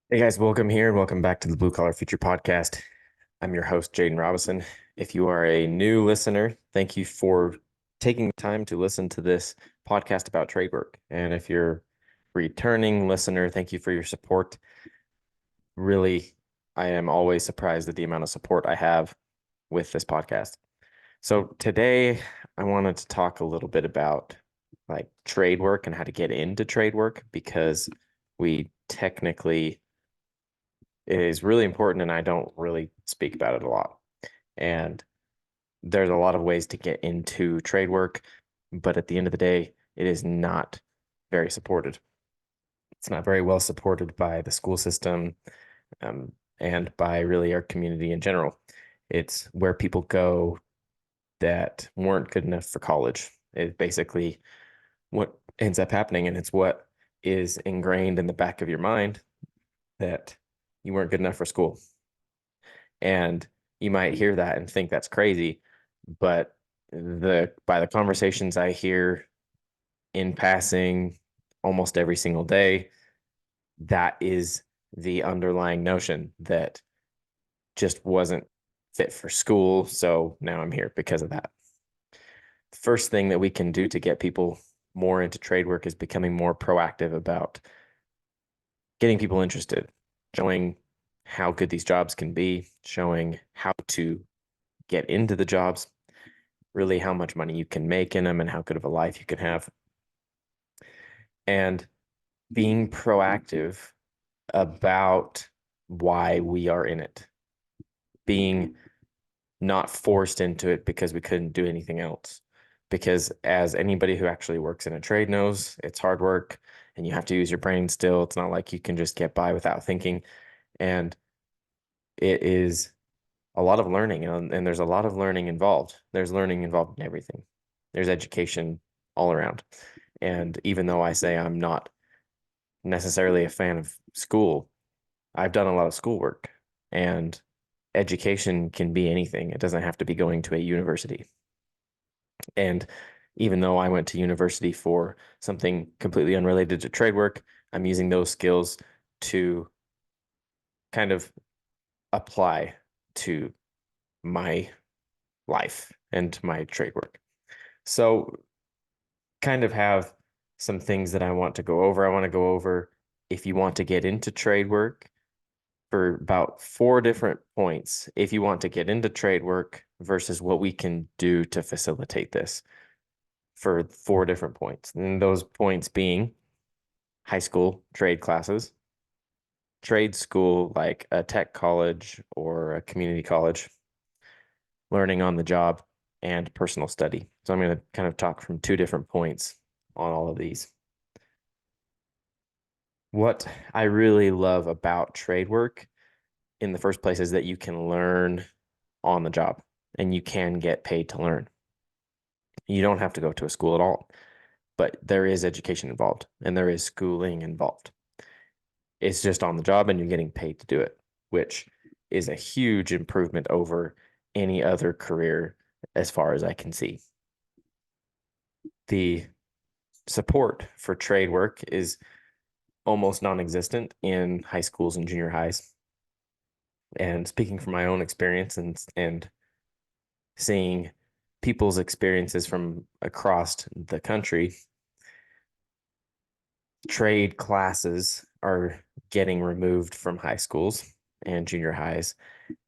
Hey guys, welcome here. Welcome back to the Blue Collar Future Podcast. I'm your host, Jaden Robison. If you are a new listener, thank you for taking the time to listen to this podcast about trade work. And if you're a returning listener, thank you for your support. Really, I am always surprised at the amount of support I have with this podcast. So today I wanted to talk a little bit about like trade work and how to get into trade work because we technically it is really important and I don't really speak about it a lot. And there's a lot of ways to get into trade work, but at the end of the day, it is not very supported. It's not very well supported by the school system, and by really our community in general. It's where people go that weren't good enough for college. It's basically what ends up happening, and it's what is ingrained in the back of your mind that you weren't good enough for school. And you might hear that and think that's crazy, but the by the conversations I hear in passing almost every single day, that is the underlying notion that just wasn't fit for school. So now I'm here because of that. The first thing that we can do to get people more into trade work is becoming more proactive about getting people interested, showing how good these jobs can be, showing how to get into the jobs, really how much money you can make in them and how good of a life you can have. And being proactive about why we are in it, being not forced into it because we couldn't do anything else. Because as anybody who actually works in a trade knows, it's hard work and you have to use your brain still. It's not like you can just get by without thinking. And it is a lot of learning, and there's a lot of learning involved. There's learning involved in everything. There's education all around. And even though I say I'm not necessarily a fan of school, I've done a lot of schoolwork, and education can be anything. It doesn't have to be going to a university. And even though I went to university for something completely unrelated to trade work, I'm using those skills to kind of apply to my life and my trade work. So, kind of have some things that I want to go over. I want to go over if you want to get into trade work for about four different points. If you want to get into trade work versus what we can do to facilitate this for four different points. And those points being high school trade classes, trade school like a tech college or a community college, learning on the job, and personal study. So I'm going to kind of talk from two different points on all of these. What I really love about trade work in the first place is that you can learn on the job and you can get paid to learn. You don't have to go to a school at all, but there is education involved and there is schooling involved. It's just on the job and you're getting paid to do it, which is a huge improvement over any other career as far as I can see. The support for trade work is almost non-existent in high schools and junior highs. And speaking from my own experience and seeing people's experiences from across the country, trade classes are getting removed from high schools and junior highs.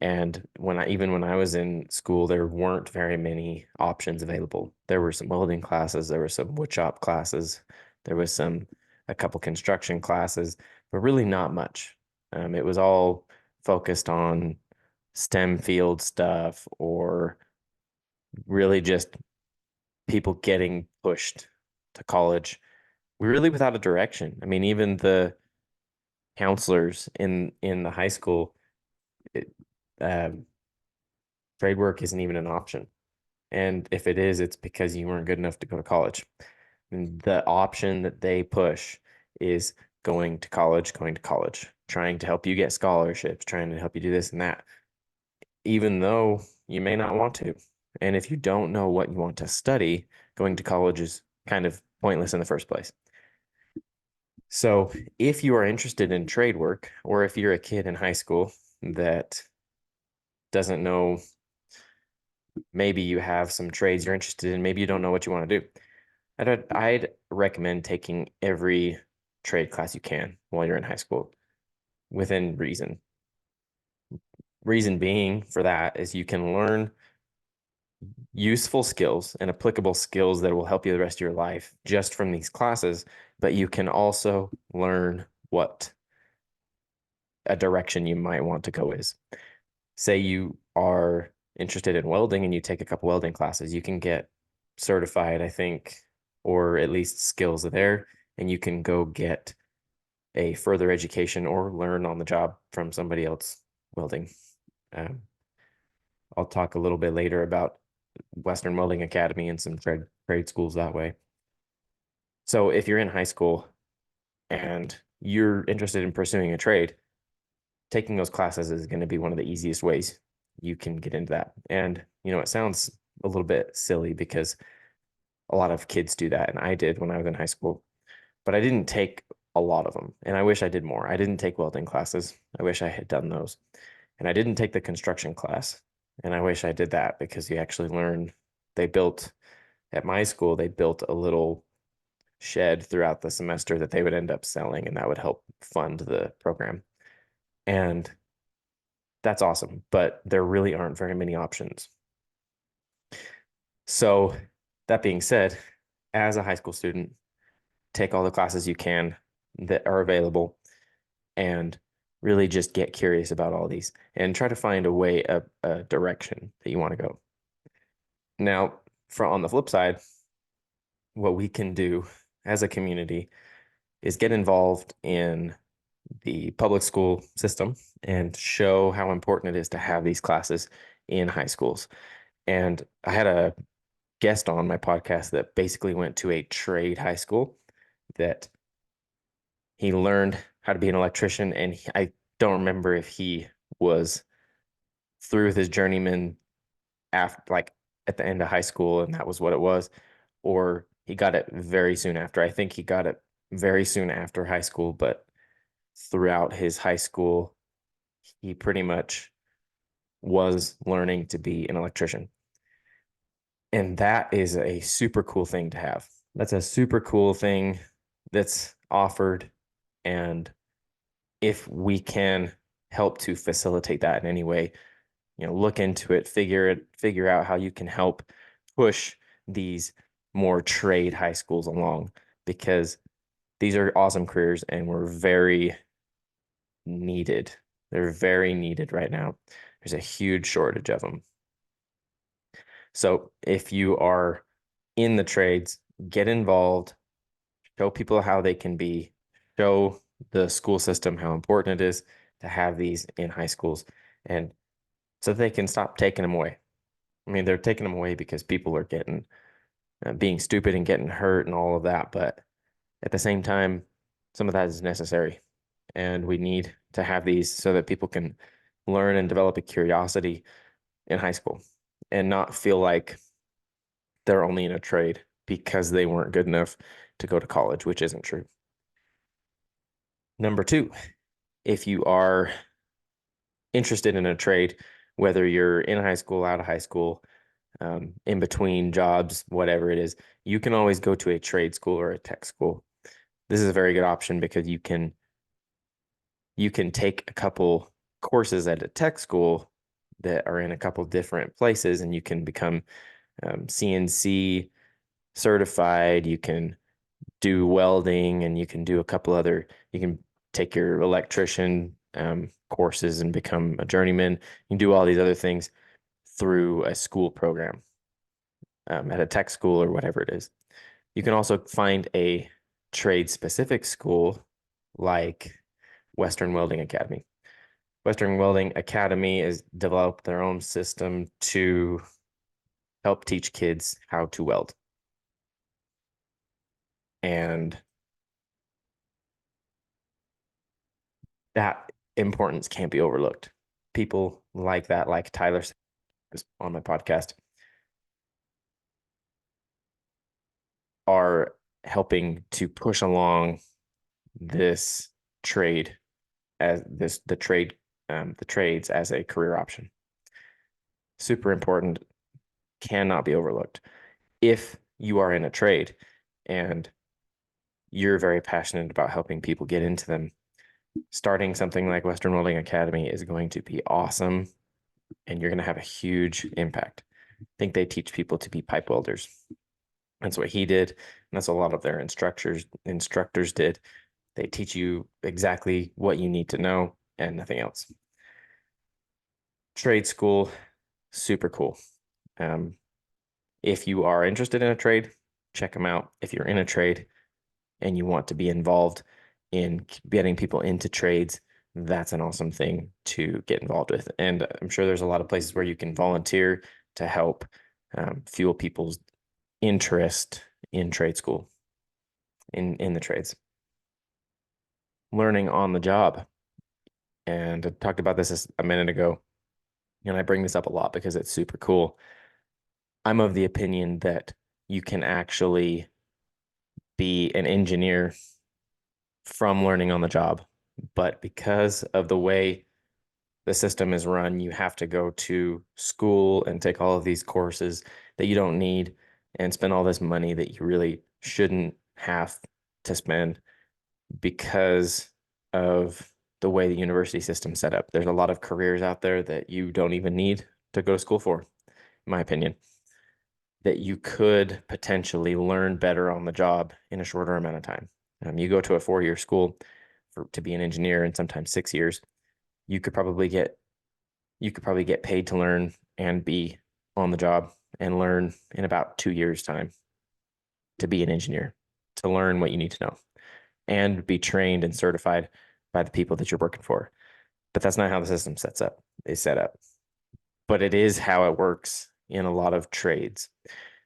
And when I was in school, there weren't very many options available. There were some welding classes, there were some woodshop classes, there was a couple construction classes, but really not much. It was all focused on STEM field stuff or really just people getting pushed to college. We're really without a direction. I mean, even the counselors in the high school, it, um, trade work isn't even an option. And if it is, it's because you weren't good enough to go to college. And the option that they push is going to college, trying to help you get scholarships, trying to help you do this and that, even though you may not want to. And if you don't know what you want to study, going to college is kind of pointless in the first place. So if you are interested in trade work, or if you're a kid in high school that doesn't know, maybe you have some trades you're interested in, maybe you don't know what you want to do. I'd recommend taking every trade class you can while you're in high school within reason. Reason being for that is you can learn useful skills and applicable skills that will help you the rest of your life just from these classes, but you can also learn what a direction you might want to go is. Say you are interested in welding and you take a couple welding classes, you can get certified, I think, or at least skills there, and you can go get a further education or learn on the job from somebody else welding. Um, I'll talk a little bit later about Western Welding Academy and some trade schools that way. So if you're in high school and you're interested in pursuing a trade, taking those classes is going to be one of the easiest ways you can get into that. And, it sounds a little bit silly because a lot of kids do that. And I did when I was in high school, but I didn't take a lot of them. And I wish I did more. I didn't take welding classes. I wish I had done those. And I didn't take the construction class. And I wish I did that because you actually learn. They built at my school, they built a little shed throughout the semester that they would end up selling, and that would help fund the program. And that's awesome, but there really aren't very many options. So, that being said, as a high school student, take all the classes you can that are available and really just get curious about all these and try to find a direction that you want to go. Now, on the flip side, what we can do as a community is get involved in the public school system and show how important it is to have these classes in high schools. And I had a guest on my podcast that basically went to a trade high school that he learned how to be an electrician. And I don't remember if he was through with his journeyman after, like, at the end of high school, and that was what it was, or he got it very soon after. I think he got it very soon after high school, but throughout his high school, he pretty much was learning to be an electrician. And that is a super cool thing to have. That's a super cool thing that's offered. And if we can help to facilitate that in any way, look into it, figure out how you can help push these more trade high schools along, because these are awesome careers and we're very needed. They're very needed right now. There's a huge shortage of them. So if you are in the trades, get involved, show people how they can be, show the school system how important it is to have these in high schools, and so they can stop taking them away. I mean, they're taking them away because people are getting being stupid and getting hurt and all of that. But at the same time, some of that is necessary. And we need to have these so that people can learn and develop a curiosity in high school and not feel like they're only in a trade because they weren't good enough to go to college, which isn't true. Number two, if you are interested in a trade, whether you're in high school, out of high school, in between jobs, whatever it is, you can always go to a trade school or a tech school. This is a very good option because you can take a couple courses at a tech school that are in a couple different places, and you can become CNC certified. You can do welding, and you can do a couple other, you can take your electrician courses and become a journeyman. You can do all these other things through a school program at a tech school or whatever it is. You can also find a trade specific school like Western Welding Academy. Western Welding Academy has developed their own system to help teach kids how to weld. And that importance can't be overlooked. People like that, like Tyler on my podcast, are helping to push along this trade as the trades as a career option. Super important, cannot be overlooked. If you are in a trade and you're very passionate about helping people get into them, starting something like Western Welding Academy is going to be awesome, and you're going to have a huge impact. I think they teach people to be pipe welders. That's what he did, and that's a lot of their instructors did. They teach you exactly what you need to know and nothing else. Trade school, super cool. If you are interested in a trade, check them out. If you're in a trade and you want to be involved in getting people into trades, that's an awesome thing to get involved with. And I'm sure there's a lot of places where you can volunteer to help fuel people's interest in trade school, in the trades. Learning on the job. And I talked about this a minute ago, and I bring this up a lot because it's super cool. I'm of the opinion that you can actually be an engineer from learning on the job, but because of the way the system is run, you have to go to school and take all of these courses that you don't need and spend all this money that you really shouldn't have to spend because of the way the university system set up. There's a lot of careers out there that you don't even need to go to school for, in my opinion, that you could potentially learn better on the job in a shorter amount of time. You go to a 4-year school to be an engineer, and sometimes 6 years. You could probably get paid to learn and be on the job and learn in about 2 years' time to be an engineer, to learn what you need to know and be trained and certified by the people that you're working for. But that's not how the system is set up. But it is how it works in a lot of trades.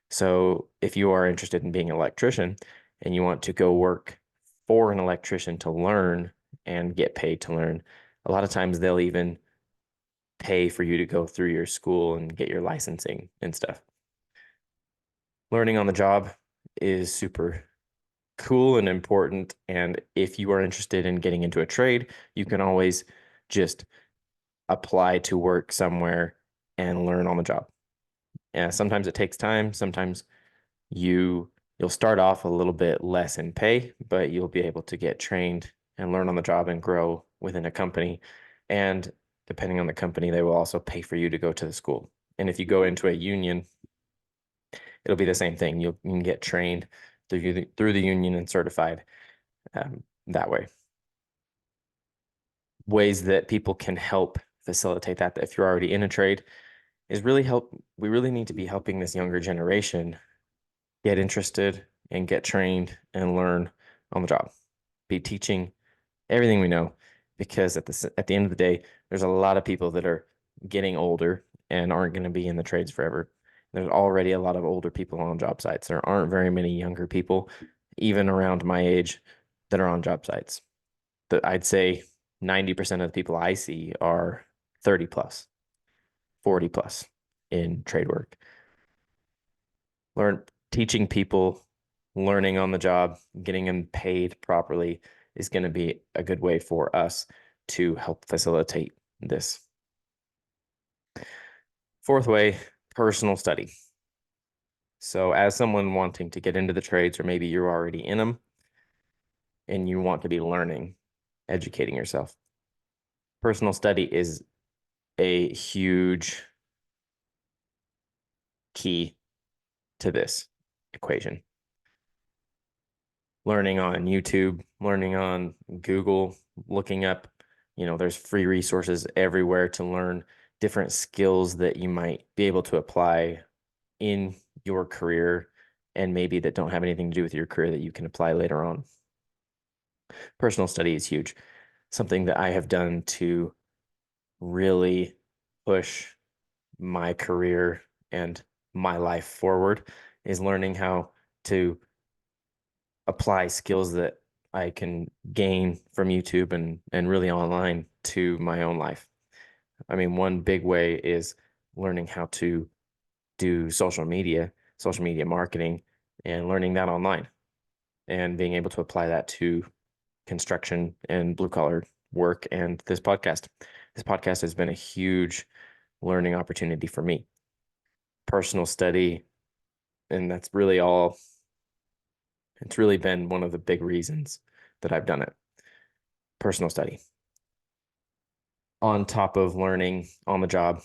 So if you are interested in being an electrician and you want to go work for an electrician to learn and get paid to learn, a lot of times they'll even pay for you to go through your school and get your licensing and stuff. Learning on the job is super cool and important. And if you are interested in getting into a trade, you can always just apply to work somewhere and learn on the job. And sometimes it takes time. Sometimes you'll start off a little bit less in pay, but you'll be able to get trained and learn on the job and grow within a company. And depending on the company, they will also pay for you to go to the school. And if you go into a union, it'll be the same thing. You can get trained through the union and certified that way. Ways that people can help facilitate that if you're already in a trade is we really need to be helping this younger generation get interested and get trained and learn on the job. Be teaching everything we know, because at the end of the day, there's a lot of people that are getting older and aren't going to be in the trades forever. There's already a lot of older people on job sites. There aren't very many younger people, even around my age, that are on job sites. I'd say 90% of the people I see are 30 plus, 40 plus in trade work. Teaching people, learning on the job, getting them paid properly is going to be a good way for us to help facilitate this. Fourth way, personal study. So as someone wanting to get into the trades, or maybe you're already in them and you want to be learning, educating yourself, personal study is a huge key to this equation. Learning on YouTube, learning on Google, looking up, there's free resources everywhere to learn different skills that you might be able to apply in your career and maybe that don't have anything to do with your career that you can apply later on. Personal study is huge. Something that I have done to really push my career and my life forward is learning how to apply skills that I can gain from YouTube and really online to my own life. I mean, one big way is learning how to do social media marketing, and learning that online and being able to apply that to construction and blue collar work and this podcast. This podcast has been a huge learning opportunity for me. Personal study, and that's really all. It's really been one of the big reasons that I've done it. Personal study. On top of learning on the job,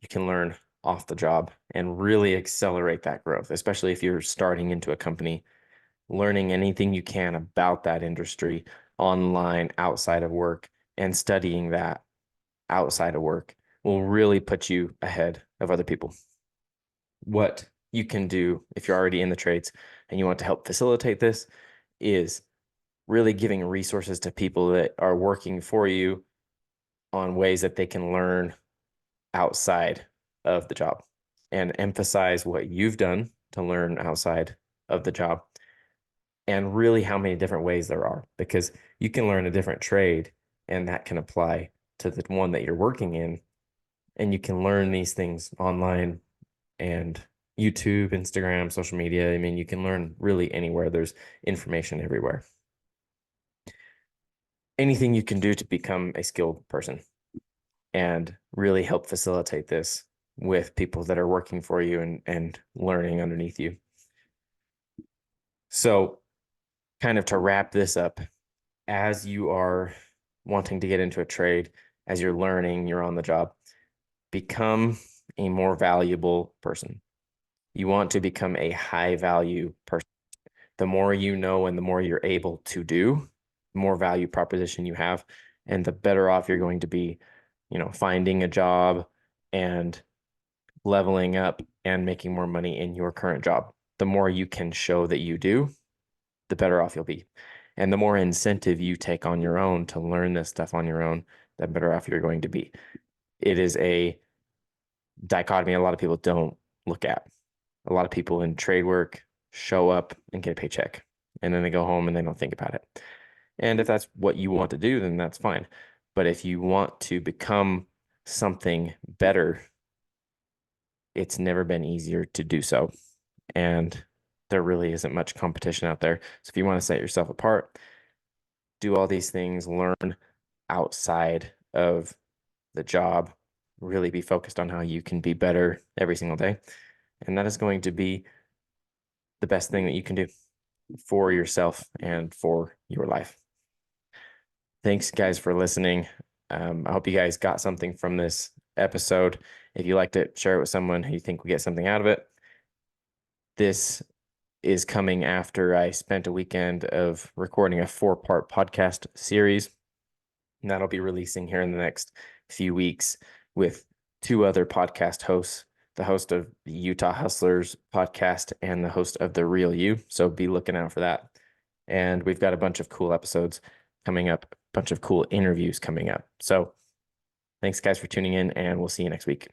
you can learn off the job and really accelerate that growth, especially if you're starting into a company, learning anything you can about that industry online, outside of work, and studying that outside of work will really put you ahead of other people. What you can do if you're already in the trades and you want to help facilitate this is really giving resources to people that are working for you on ways that they can learn outside of the job and emphasize what you've done to learn outside of the job and really how many different ways there are, because you can learn a different trade and that can apply to the one that you're working in. And you can learn these things online and YouTube, Instagram, social media. I mean, you can learn really anywhere. There's information everywhere. Anything you can do to become a skilled person and really help facilitate this with people that are working for you and learning underneath you. So kind of to wrap this up, as you are wanting to get into a trade, as you're learning, you're on the job, become a more valuable person. You want to become a high value person. The more you know and the more you're able to do, the more value proposition you have, and the better off you're going to be, finding a job and leveling up and making more money in your current job. The more you can show that you do, the better off you'll be. And the more incentive you take on your own to learn this stuff on your own, the better off you're going to be. It is a dichotomy a lot of people don't look at. A lot of people in trade work show up and get a paycheck, and then they go home and they don't think about it. And if that's what you want to do, then that's fine. But if you want to become something better, it's never been easier to do so. And there really isn't much competition out there. So if you want to set yourself apart, do all these things, learn outside of the job, really be focused on how you can be better every single day. And that is going to be the best thing that you can do for yourself and for your life. Thanks, guys, for listening. I hope you guys got something from this episode. If you liked it, share it with someone who you think will get something out of it. This is coming after I spent a weekend of recording a 4-part podcast series. And that'll be releasing here in the next few weeks with 2 other podcast hosts, the host of the Utah Hustlers podcast and the host of The Real You. So be looking out for that. And we've got a bunch of cool episodes coming up, a bunch of cool interviews coming up. So thanks, guys, for tuning in, and we'll see you next week.